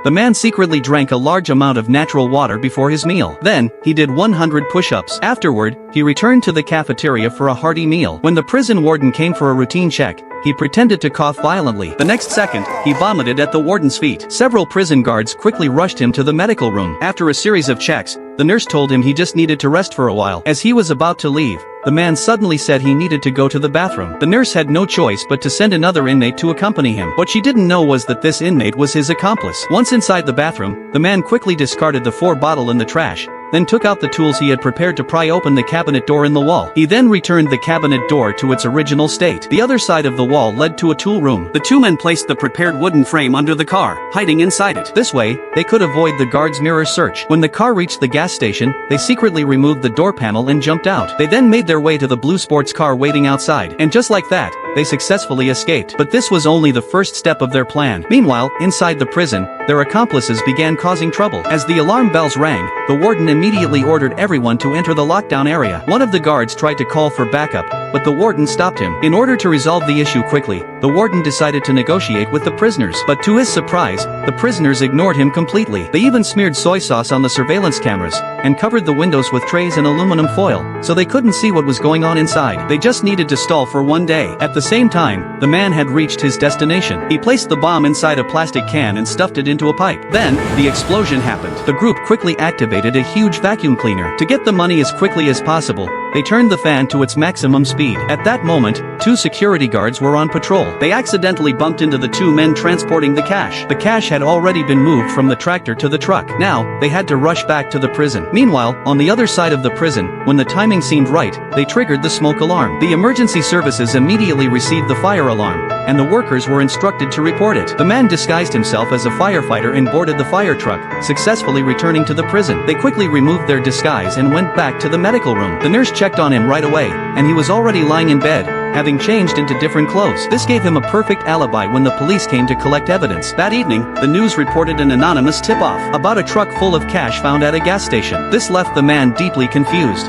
The man secretly drank a large amount of natural water before his meal. Then, he did 100 push-ups. Afterward, he returned to the cafeteria for a hearty meal. When the prison warden came for a routine check, he pretended to cough violently. The next second, he vomited at the warden's feet. Several prison guards quickly rushed him to the medical room. After a series of checks, the nurse told him he just needed to rest for a while. As he was about to leave, the man suddenly said he needed to go to the bathroom. The nurse had no choice but to send another inmate to accompany him. What she didn't know was that this inmate was his accomplice. Once inside the bathroom, the man quickly discarded the 4 bottle in the trash, then took out the tools he had prepared to pry open the cabinet door in the wall. He then returned the cabinet door to its original state. The other side of the wall led to a tool room. The two men placed the prepared wooden frame under the car, hiding inside it. This way, they could avoid the guard's mirror search. When the car reached the gas station, they secretly removed the door panel and jumped out. They then made their way to the blue sports car waiting outside, and just like that, they successfully escaped. But this was only the first step of their plan. Meanwhile, inside the prison, their accomplices began causing trouble. As the alarm bells rang, the warden immediately ordered everyone to enter the lockdown area. One of the guards tried to call for backup, but the warden stopped him. In order to resolve the issue quickly, the warden decided to negotiate with the prisoners. But to his surprise, the prisoners ignored him completely. They even smeared soy sauce on the surveillance cameras, and covered the windows with trays and aluminum foil, so they couldn't see what was going on inside. They just needed to stall for one day. At the same time, the man had reached his destination. He placed the bomb inside a plastic can and stuffed it into a pipe. Then, the explosion happened. The group quickly activated a huge vacuum cleaner. To get the money as quickly as possible, they turned the fan to its maximum speed. At that moment, 2 security guards were on patrol. They accidentally bumped into the 2 men transporting the cash. The cash had already been moved from the tractor to the truck. Now, they had to rush back to the prison. Meanwhile, on the other side of the prison, when the timing seemed right, they triggered the smoke alarm. The emergency services immediately received the fire alarm, and the workers were instructed to report it. The man disguised himself as a firefighter and boarded the fire truck, successfully returning to the prison. They quickly removed their disguise and went back to the medical room. The nurse checked on him right away, and he was already lying in bed, having changed into different clothes. This gave him a perfect alibi when the police came to collect evidence. That evening, the news reported an anonymous tip-off about a truck full of cash found at a gas station. This left the man deeply confused.